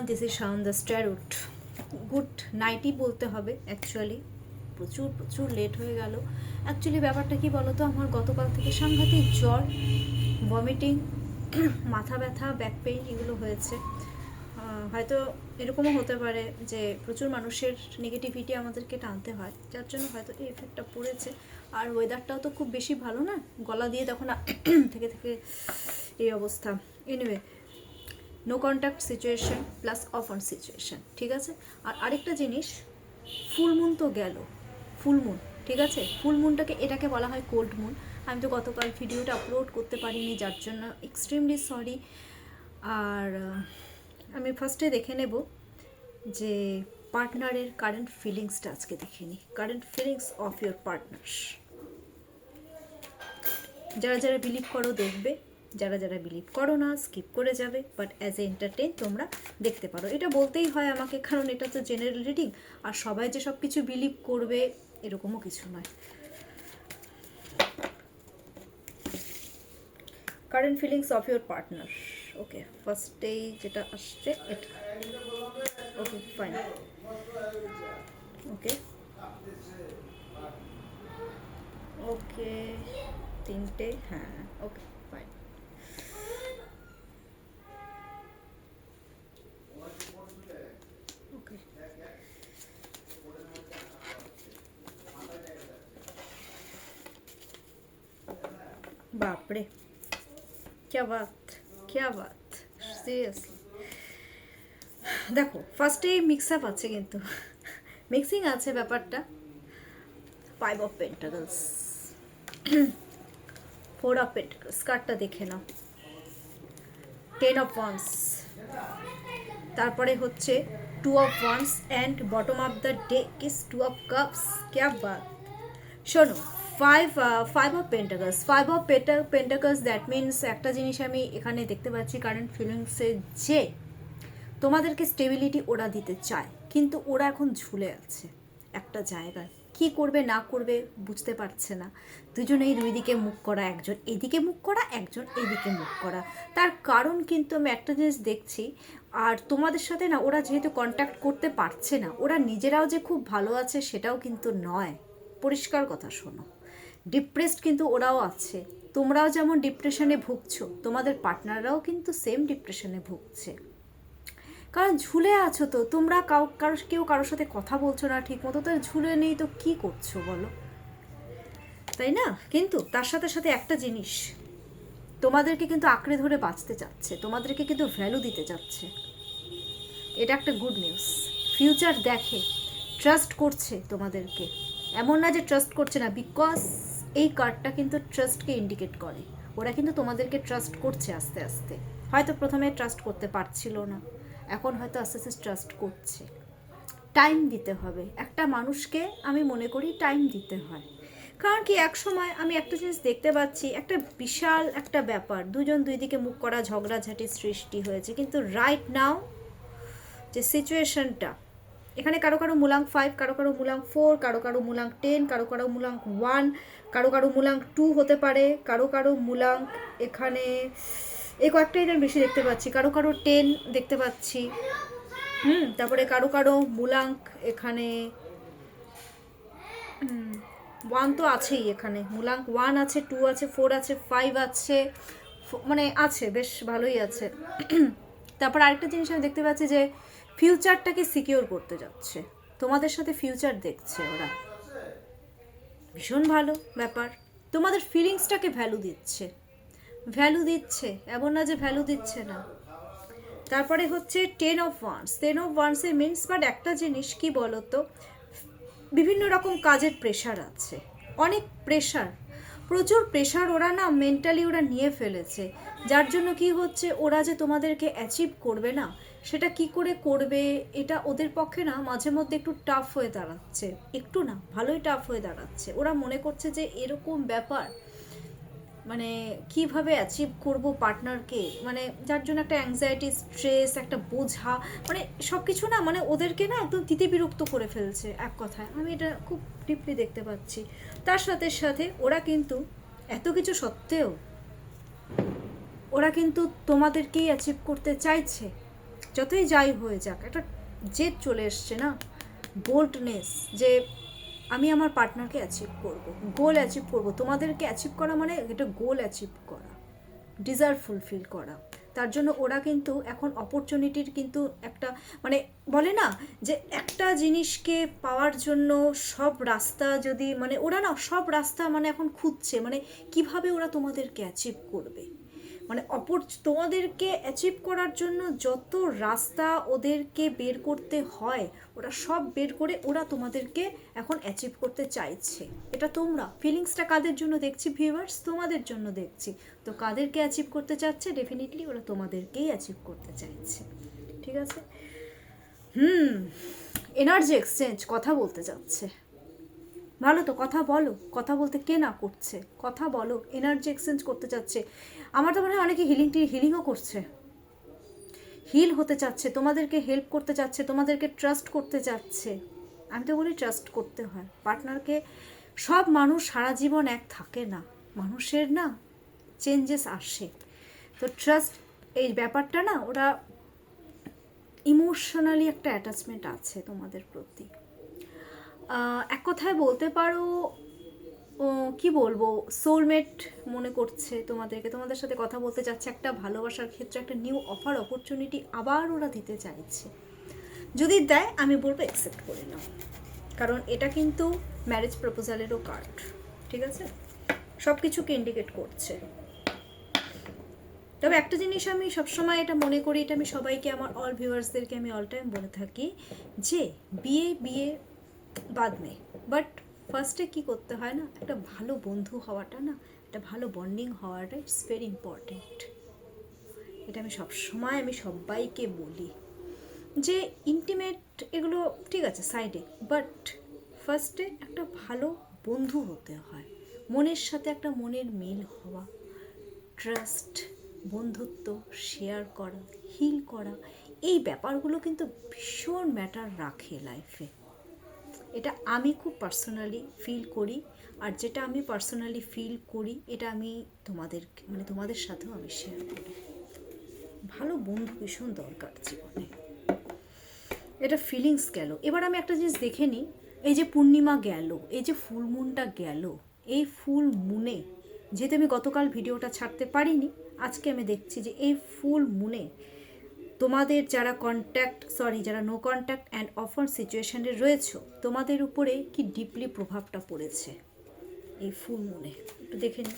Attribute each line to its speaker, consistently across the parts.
Speaker 1: This is Shaon the starroot. Good নাইটই বলতে হবে অ্যাকচুয়ালি, প্রচুর প্রচুর লেট হয়ে গেল। অ্যাকচুয়ালি ব্যাপারটা কি বলো তো, আমার গতকাল থেকে সাংঘাতিক জ্বর, ভমিটিং, মাথা ব্যথা, ব্যাক পেইন এগুলো হয়েছে। হয়তো এরকমও হতে পারে যে প্রচুর মানুষের নেগেটিভিটি আমাদেরকে টানতে হয়, যার জন্য হয়তো এই এফেক্টটা পড়েছে। আর ওয়েদারটাও তো খুব বেশি ভালো না, গলা দিয়ে তখন থেকে থেকে এই অবস্থা। Anyway, no contact situation plus off on situation, ঠিক আছে। আর আরেকটা জিনিস, ফুল মুন তো গেল, ফুল মুন, ঠিক আছে। ফুল মুনটাকে এটাকে বলা হয় কোল্ড মুন। আমি তো গতকাল ভিডিওটা আপলোড করতে পারিনি, যার জন্য এক্সট্রিমলি সরি। আর আমি ফার্স্টে দেখে নেব যে পার্টনারের কারেন্ট ফিলিংসটা আজকে দেখে নিই। Current feelings of your partner. যারা যারা বিলিভ করো দেখবে, যারা যারা বিলিভ করো না স্কিপ করে যাবে, বাট অ্যাজ এ এন্টারটেইন তোমরা দেখতে পারো। এটা বলতেই হয় আমাকে, কারণ এটা তো জেনারেল রিডিং, আর সবাই যে সব কিছু বিলিভ করবে এরকমও কিছু নয়। Current feelings of your partner. Okay, ফার্স্টেই যেটা আসছে এটা। ওকে ফাইন, ওকে ওকে, তিনটে, হ্যাঁ ওকে ফাইন। ওকে, বাপরে, क्या बात, क्या बात, সিরিয়াসলি। দেখো ফার্স্টেই মিক্স আপ আছে, কিন্তু মিক্সিং আছে ব্যাপারটা। 5 অফ পেন্টাকলস, 4 অফ পেন্টাকলস, কার্ডটা দেখে নাও। 10 অফ ওয়ান্স, তারপরে হচ্ছে 2 of wands, and bottom of the deck is 2 of cups. क्या बात, শোনো, five of pentacles, pentacles that means একটা জিনিস আমি এখানে দেখতে পাচ্ছি কারেন্ট ফিলিংসে, যে তোমাদেরকে স্টেবিলিটি ওরা দিতে চায়, কিন্তু ওরা এখন ঝুলে আছে একটা জায়গায়। কি করবে না করবে বুঝতে পারছে না। দুজনেই দুই দিকে মুখ করা, একজন এদিকে মুখ করা, একজন এদিকে মুখ করা। তার কারণ কিন্তু আমি একটা জিনিস দেখছি, আর তোমাদের সাথে না ওরা যেহেতু কন্ট্যাক্ট করতে পারছে না, ওরা নিজেরাও যে খুব ভালো আছে সেটাও কিন্তু নয়। পরিষ্কার কথা শোনো, ডিপ্রেসড কিন্তু ওরাও আছে। তোমরাও যেমন ডিপ্রেশনে ভুগছো, তোমাদের পার্টনাররাও কিন্তু সেম ডিপ্রেশনে ভুগছে। কারণ ঝুলে আছো তো তোমরা, কেউ কারোর সাথে কথা বলছো না ঠিক মতো, তো ঝুলে নেই তো কি করছো বলো, তাই না? কিন্তু তার সাথে সাথে একটা জিনিস, তোমাদেরকে কিন্তু আঁকড়ে ধরে বাঁচতে চাচ্ছে, তোমাদেরকে কিন্তু ভ্যালু দিতে চাচ্ছে। এটা একটা গুড নিউজ। ফিউচার দেখে, ট্রাস্ট করছে তোমাদেরকে, এমন না যে ট্রাস্ট করছে না, বিকজ এই কার্ডটা কিন্তু ট্রাস্টকে ইন্ডিকেট করে। ওরা কিন্তু তোমাদেরকে ট্রাস্ট করছে আস্তে আস্তে। হয়তো প্রথমে ট্রাস্ট করতে পারছিল না, এখন হয়তো আস্তে আস্তে ট্রাস্ট করছে। টাইম দিতে হবে একটা মানুষকে, আমি মনে করি টাইম দিতে হয়। কারণ কি, এক সময় আমি একটা জিনিস দেখতে পাচ্ছি, একটা বিশাল একটা ব্যাপার, দুজন দুই দিকে মুখ করা, ঝগড়াঝাটির সৃষ্টি হয়েছে, কিন্তু রাইট নাও যে সিচুয়েশনটা, এখানে কারো কারো মূলাঙ্ক 5, কারো কারো মূলাঙ্ক 4, কারো কারো মূলাঙ্ক 10, কারো কারো মূলাঙ্ক 1, কারো কারো মূলাঙ্ক 2 হতে পারে, কারো কারো মূলাঙ্ক এখানে এই কয়েকটাই আমি বেশি দেখতে পাচ্ছি, কারো কারো 10 দেখতে পাচ্ছি। তারপরে কারো কারো মূলাঙ্ক এখানে 1 তো আছেই, এখানে মূলাঙ্ক 1 আছে, 2 আছে, 4 আছে, 5 আছে, মানে আছে, বেশ ভালোই আছে। তারপর আরেকটা জিনিস আমি দেখতে পাচ্ছি যে ফিউচারটাকে সিকিওর করতে যাচ্ছে, তোমাদের সাথে ফিউচার দেখছে ওরা, ভীষণ ভালো ব্যাপার। তোমাদের ফিলিংসটাকে ভ্যালু দিচ্ছে, এমন না যে ভ্যালু দিচ্ছে না। তারপরে হচ্ছে 10 of once a means, but একটা জিনিস কি বলো তো, বিভিন্ন রকম কাজের প্রেশার আছে, অনেক প্রেশার, প্রচুর প্রেশার ওরা না মেন্টালি ওরা নিয়ে ফেলেছে, যার জন্য কি হচ্ছে, ওরা যে তোমাদেরকে অ্যাচিভ করবে না, সেটা কি করে করবে, এটা ওদের পক্ষে না মাঝে মধ্যে একটু টাফ হয়ে দাঁড়াচ্ছে, একটু না ভালোই টাফ হয়ে দাঁড়াচ্ছে। ওরা মনে করছে যে এরকম ব্যাপার, মানে কিভাবে অ্যাচিভ করব পার্টনারকে, মানে যার জন্য একটা অ্যাংজাইটি, স্ট্রেস, একটা বোঝা, মানে সব কিছু না, মানে ওদেরকে না একদম তিতিবিরক্ত করে ফেলছে এক কথায়। আমি এটা খুব ডিপলি দেখতে পাচ্ছি। তার সাথে সাথে ওরা কিন্তু এত কিছু সত্ত্বেও ওরা কিন্তু তোমাদেরকেই অ্যাচিভ করতে চাইছে, যতই যাই হয়ে যাক, একটা জেদ চলে এসছে না, বোল্ডনেস, যে আমি আমার পার্টনারকে অ্যাচিভ করব, গোল অ্যাচিভ করব। তোমাদেরকে অ্যাচিভ করা মানে এটা গোল অ্যাচিভ করা, ডিজার্ভ ফুলফিল করা। তার জন্য ওরা কিন্তু এখন অপরচুনিটির কিন্তু একটা মানে বলে না যে একটা জিনিসকে পাওয়ার জন্য সব রাস্তা যদি মানে ওরা না সব রাস্তা মানে এখন খুঁজছে, মানে কিভাবে ওরা তোমাদেরকে অ্যাচিভ করবে, মানে তোমাদেরকে অ্যাচিভ করার জন্য যত রাস্তা ওদেরকে বের করতে হয় ওরা সব বের করে ওরা তোমাদেরকে এখন অ্যাচিভ করতে চাইছে। এটা তোমরা ফিলিংসটা কাদের জন্য দেখছি ভিউয়ার্স, তোমাদের জন্য দেখছি। তো কাদেরকে অ্যাচিভ করতে চাচ্ছে, ডেফিনেটলি ওরা তোমাদেরকেই অ্যাচিভ করতে চাইছে, ঠিক আছে। এনার্জি এক্সচেঞ্জ, কথা বলতে যাচ্ছে, ভালো তো, কথা বলো, কথা বলতে কে না করছে, কথা বলো, এনার্জি এক্সচেঞ্জ করতে চাচ্ছে। আমার তো মনে হয় অনেকে হিলিংও করছে, হিল হতে চাচ্ছে, তোমাদেরকে হেল্প করতে চাচ্ছে, তোমাদেরকে ট্রাস্ট করতে চাচ্ছে। আমি তো বলি ট্রাস্ট করতে হয় পার্টনারকে। সব মানুষ সারা জীবন এক থাকে না, মানুষের না চেঞ্জেস আসে। তো ট্রাস্ট এই ব্যাপারটা না, ওরা ইমোশনালি একটা অ্যাটাচমেন্ট আছে তোমাদের প্রতি। এক কথায় বলতে পারো কি বলবো, সোলমেট মনে করছে তোমাদেরকে, তোমাদের সাথে কথা বলতে যাচ্ছে, একটা ভালোবাসার ক্ষেত্রে একটা নিউ অপরচুনিটি আবার ওরা দিতে চাইছে। যদি দেয় আমি বলবো অ্যাকসেপ্ট করে নাও, কারণ এটা কিন্তু ম্যারেজ প্রপোজালেরও কার্ড, ঠিক আছে, সব কিছুকে ইন্ডিকেট করছে। তবে একটা জিনিস আমি সবসময় এটা মনে করি, এটা আমি সবাইকে, আমার অল ভিউয়ার্সদেরকে আমি অল টাইম বলে থাকি যে বিয়ে বাদ নেই, বাট ফার্স্টে কী করতে হয় না, একটা ভালো বন্ধু হওয়াটা না, একটা ভালো বন্ডিং হওয়াটা ইটস ভেরি ইম্পর্টেন্ট। এটা আমি সবাইকে বলি যে ইন্টিমেট এগুলো ঠিক আছে সাইডে, বাট ফার্স্টে একটা ভালো বন্ধু হতে হয়, মনের সাথে একটা মনের মিল হওয়া, ট্রাস্ট, বন্ধুত্ব, শেয়ার করা, হিল করা, এই ব্যাপারগুলো কিন্তু ভীষণ ম্যাটার রাখে লাইফে। এটা আমি খুব পার্সোনালি ফিল করি, আর যেটা আমি পার্সোনালি ফিল করি এটা আমি তোমাদের সাথেও আমি শেয়ার করি। ভালো বন্ধু ভীষণ দরকার জীবনে, এটা ফিলিংস গেল। এবার আমি একটা জিনিস দেখে নিই, এই যে পূর্ণিমা গেল, এই যে ফুল মুনটা গেল, এই ফুল মুনে যেহেতু আমি গতকাল ভিডিওটা ছাড়তে পারিনি, আজকে আমি দেখছি যে এই ফুল মুনে তোমাদের যারা যারা নো কন্ট্যাক্ট অ্যান্ড অফার সিচুয়েশনে রয়েছে তোমাদের উপরে কি ডিপলি প্রভাবটা পড়েছে এই ফুল মুনে, একটু দেখে নিই।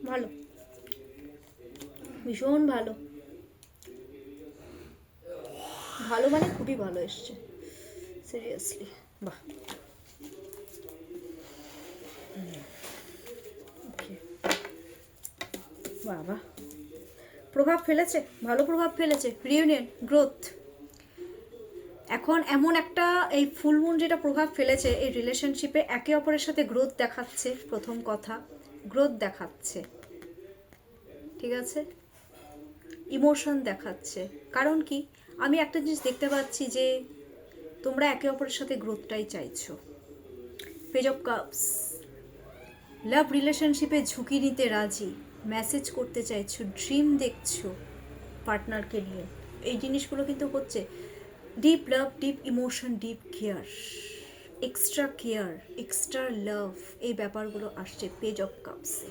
Speaker 1: ভালো, ভীষণ ভালো, ভালো মানে খুবই ভালো এসছে, সিরিয়াসলি, বাহ। বাবা, প্রভাব ফেলেছে, ভালো প্রভাব ফেলেছে, রিউনিয়ন, গ্রোথ। এখন এমন একটা এই ফুল মুন যেটা প্রভাব ফেলেছে এই রিলেশনশিপে, একে অপরের সাথে গ্রোথ দেখাচ্ছে, প্রথম কথা গ্রোথ দেখাচ্ছে, ঠিক আছে, ইমোশন দেখাচ্ছে। কারণ কি, আমি একটা জিনিস দেখতে পাচ্ছি যে তোমরা একে অপরের সাথে গ্রোথটাই চাইছো। পেজ অফ কাপস, লাভ রিলেশনশিপে ঝুঁকি নিতে রাজি, মেসেজ করতে চাইছো, ড্রিম দেখছো পার্টনারকে নিয়ে, এই জিনিসগুলো কিন্তু হচ্ছে। Deep love, deep emotion, deep care, extra love, এই ব্যাপারগুলো আসছে পেজ অফ কাপসে।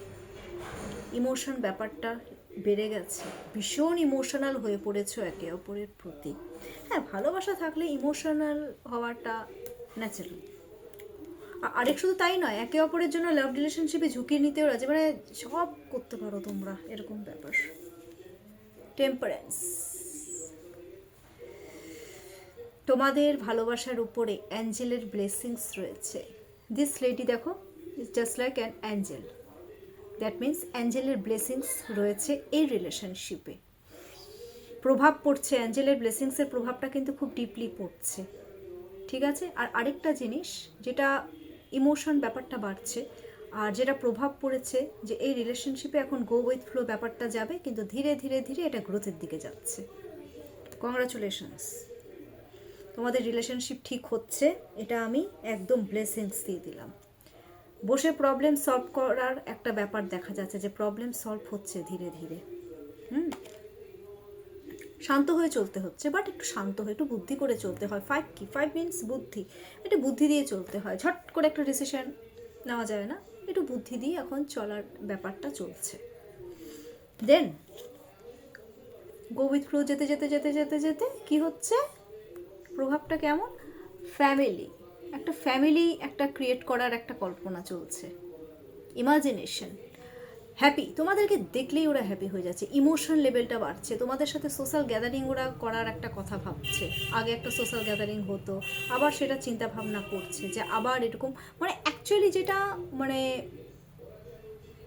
Speaker 1: ইমোশন ব্যাপারটা বেড়ে গেছে, ভীষণ ইমোশনাল হয়ে পড়েছো একে অপরের প্রতি। হ্যাঁ, ভালোবাসা থাকলে ইমোশনাল হওয়াটা ন্যাচারাল। আরেক শুধু তাই নয়, একে অপরের জন্য লাভ রিলেশনশিপে ঝুঁকি নিতেও রাজি, মানে সব করতে পারো তোমরা, এরকম ব্যাপার। টেম্পারেন্স, তোমাদের ভালোবাসার উপরে অ্যাঞ্জেলের ব্লেসিংস রয়েছে। দিস লেডি দেখো, is just like an angel, that means অ্যাঞ্জেলের ব্লেসিংস রয়েছে এই রিলেশনশিপে, প্রভাব পড়ছে, অ্যাঞ্জেলের ব্লেসিংসের প্রভাবটা কিন্তু খুব ডিপলি পড়ছে, ঠিক আছে। আর আরেকটা জিনিস যেটা ইমোশন ব্যাপারটা বাড়ছে, আর যেটা প্রভাব পড়েছে যে এই রিলেশনশিপে এখন গো উইথ ফ্লো ব্যাপারটা যাবে, কিন্তু ধীরে ধীরে ধীরে এটা গ্রোথের দিকে যাচ্ছে, কংগ্রাচুলেশনস, তোমাদের রিলেশনশিপ ঠিক হচ্ছে, এটা আমি একদম ব্লেসিংস দিয়ে দিলাম। বসে প্রবলেম সলভ করার একটা ব্যাপার দেখা যাচ্ছে, যে প্রবলেম সলভ হচ্ছে ধীরে ধীরে। শান্ত হয়ে চলতে হচ্ছে, বাট একটু শান্ত হয়ে একটু বুদ্ধি করে চলতে হয়। 5 কি 5 মিনস বুদ্ধি, একটু বুদ্ধি দিয়ে চলতে হয়, ঝট করে একটা ডিসিশন নেওয়া যায় না, একটু বুদ্ধি দিয়ে এখন চলার ব্যাপারটা চলছে। দেন গো উইথ ফ্লো যেতে যেতে যেতে যেতে যেতে কি হচ্ছে, প্রভাবটা কেমন, ফ্যামিলি একটা ক্রিয়েট করার একটা কল্পনা চলছে, ইমাজিনেশন, হ্যাপি, তোমাদেরকে দেখলেই ওরা হ্যাপি হয়ে যাচ্ছে, ইমোশন লেভেলটা বাড়ছে, তোমাদের সাথে সোশ্যাল গ্যাদারিং ওরা করার একটা কথা ভাবছে। আগে একটা সোশ্যাল গ্যাদারিং হতো, আবার সেটা চিন্তা ভাবনা করছে যে আবার এরকম, মানে অ্যাকচুয়ালি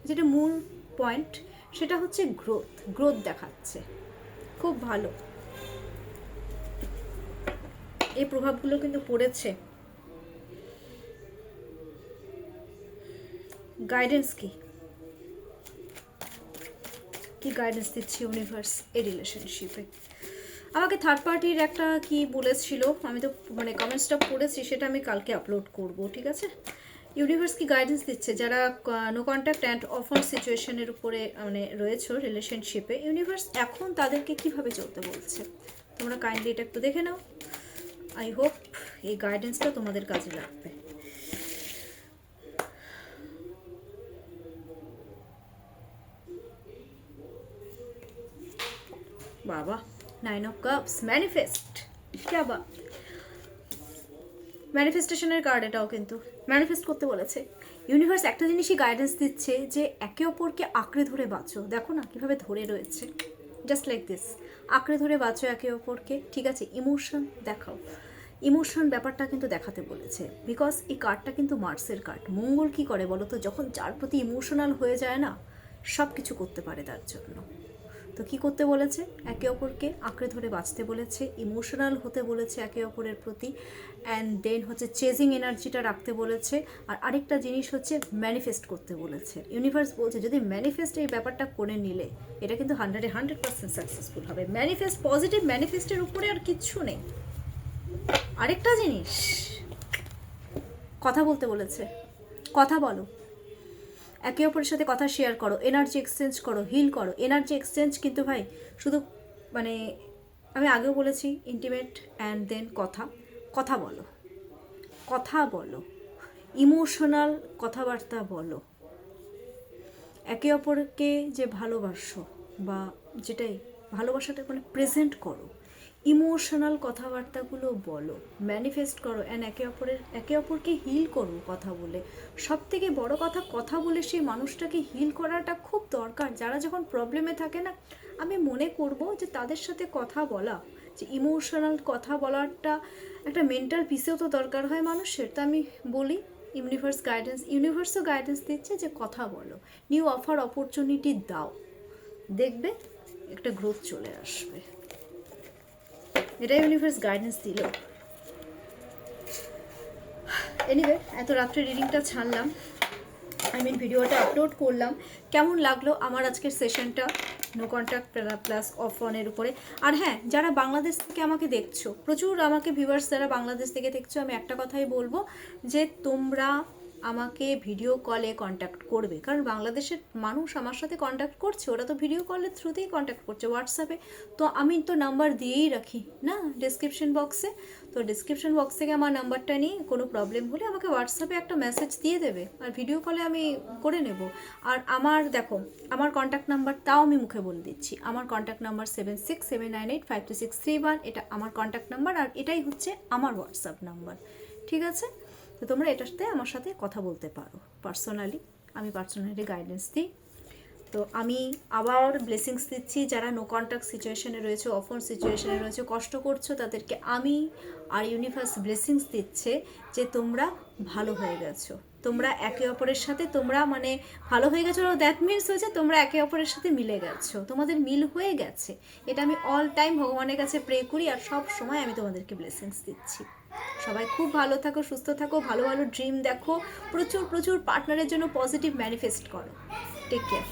Speaker 1: যেটা মূল পয়েন্ট সেটা হচ্ছে গ্রোথ দেখাচ্ছে, খুব ভালো। এই প্রভাবগুলো কিন্তু পড়েছে। গাইডেন্স কি গাইডেন্স দিচ্ছে ইউনিভার্স এই রিলেশনশিপে? আমাকে থার্ড পার্টির একটা কি বলেছিল, আমি তো মানে কমেন্টসটা পড়েছি, সেটা আমি কালকে আপলোড করব, ঠিক আছে? ইউনিভার্স কি গাইডেন্স দিচ্ছে যারা নো কন্ট্যাক্ট অ্যান্ড অফার সিচুয়েশনের উপরে মানে রয়েছে রিলেশনশিপে, ইউনিভার্স এখন তাদেরকে কিভাবে চলতে বলছে? তোমরা কাইন্ডলি এটা একটু দেখে নাও। আই হোপ এই গাইডেন্সটা তোমাদের কাজে লাগবে। বাবা, 9 অফ কাপস, ম্যানিফেস্ট, क्या बात, ম্যানিফেস্টেশনের কার্ড এটাও, কিন্তু ম্যানিফেস্ট করতে বলেছে ইউনিভার্স। একটা জিনিসই গাইডেন্স দিচ্ছে যে একে অপরকে আঁকড়ে ধরে বাঁচো, দেখো না কিভাবে ধরে রয়েছে, জাস্ট লাইক দিস, আঁকড়ে ধরে বাঁচো একে অপরকে, ঠিক আছে? ইমোশন দেখাও, ইমোশন ব্যাপারটা কিন্তু দেখাতে বলেছে, বিকজ এই কার্ডটা কিন্তু মার্সের কার্ড। মঙ্গল কি করে বলো তো, যখন যার প্রতি ইমোশনাল হয়ে যায় না, সব কিছু করতে পারে তার জন্য। তো কি করতে বলেছে, একে অপরকে আঁকড়ে ধরে বাঁচতে বলেছে, ইমোশনাল হতে বলেছে একে অপরের প্রতি, অ্যান্ড দেন হচ্ছে চেজিং এনার্জিটা রাখতে বলেছে। আর আরেকটা জিনিস হচ্ছে ম্যানিফেস্ট করতে বলেছে। ইউনিভার্স বলছে যদি ম্যানিফেস্ট এই ব্যাপারটা করে নিলে এটা কিন্তু 100% সাকসেসফুল হবে। ম্যানিফেস্ট, পজিটিভ ম্যানিফেস্টের উপরে আর কিচ্ছু নেই। আরেকটা জিনিস, কথা বলতে বলেছে, কথা বলো, একে অপরের সাথে কথা শেয়ার করো, এনার্জি এক্সচেঞ্জ করো, হিল করো। এনার্জি এক্সচেঞ্জ কিন্তু ভাই শুধু মানে আমি আগেও বলেছি, ইন্টিমেট অ্যান্ড দেন কথা বলো, ইমোশনাল কথাবার্তা বলো, একে অপরকে যে ভালোবাসো বা যেটাই ভালোবাসাটা মানে প্রেজেন্ট করো, ইমোশনাল কথাবার্তাগুলো বলো, ম্যানিফেস্ট করো, অ্যান্ড একে অপরকে হিল করো কথা বলে। সব থেকে বড় কথা বলে সেই মানুষটাকে হিল করাটা খুব দরকার। যারা যখন প্রবলেমে থাকে না, আমি মনে করব যে তাদের সাথে কথা বলা, যে ইমোশনাল কথা বলাটা একটা মেন্টাল পিসেও তো দরকার হয় মানুষের। তো আমি বলি ইউনিভার্সও গাইডেন্স দিচ্ছে যে কথা বলো, নিউ অপরচুনিটি দাও, দেখবে একটা গ্রোথ চলে আসবে। এটা ইউনিভার্স গাইডেন্স দিল। এনিওয়ে, এত রাত্রে রিডিংটা ছাড়লাম, ভিডিওটা আপলোড করলাম। কেমন লাগলো আমার আজকের সেশনটা নো কন্ট্যাক্ট প্লাস অফ অনের উপরে? আর হ্যাঁ, যারা বাংলাদেশ থেকে আমাকে দেখছো, প্রচুর আমাকে ভিউয়ার্স যারা বাংলাদেশ থেকে দেখছো, আমি একটা কথাই বলবো যে তোমরা আমাকে ভিডিও কলে কন্ট্যাক্ট করবে, কারণ বাংলাদেশের মানুষ আমার সাথে কন্ট্যাক্ট করছে, ওরা তো ভিডিও কলের থ্রুতেই কন্ট্যাক্ট করছে, হোয়াটসঅ্যাপে। তো আমি তো নাম্বার দিয়েই রাখি না ডিসক্রিপশন বক্সে, তো ডিসক্রিপশন বক্স থেকে আমার নাম্বারটা নিয়ে কোনো প্রবলেম হলে আমাকে হোয়াটসঅ্যাপে একটা মেসেজ দিয়ে দেবে, আর ভিডিও কলে আমি করে নেব। আর আমার কন্ট্যাক্ট নাম্বার তাও আমি মুখে বলে দিচ্ছি, আমার কন্ট্যাক্ট নাম্বার 7679852631, এটা আমার কন্ট্যাক্ট নাম্বার, আর এটাই হচ্ছে আমার হোয়াটসঅ্যাপ নাম্বার, ঠিক আছে? তো তোমরা এটাতে আমার সাথে কথা বলতে পারো পার্সোনালি, আমি পার্সোনালি গাইডেন্স দিই। তো আমি আবার ব্লেসিংস দিচ্ছি যারা নো কন্ট্যাক্ট সিচুয়েশনে রয়েছে, অফার সিচুয়েশনে রয়েছে, কষ্ট করছো, তাদেরকে আমি আর ইউনিভার্স ব্লেসিংস দিচ্ছে যে তোমরা ভালো হয়ে গেছো, তোমরা একে অপরের সাথে মানে ভালো হয়ে গেছো। দ্যাট মিনস হচ্ছে তোমরা একে অপরের সাথে মিলে গেছো, তোমাদের মিল হয়ে গেছে। এটা আমি অল টাইম ভগবানের কাছে প্রে করি, আর সব সময় আমি তোমাদেরকে ব্লেসিংস দিচ্ছি। সবাই খুব ভালো থাকো, সুস্থ থাকো, ভালো ভালো ড্রিম দেখো, প্রচুর পার্টনারের জন্য পজিটিভ ম্যানিফেস্ট করো। Take care.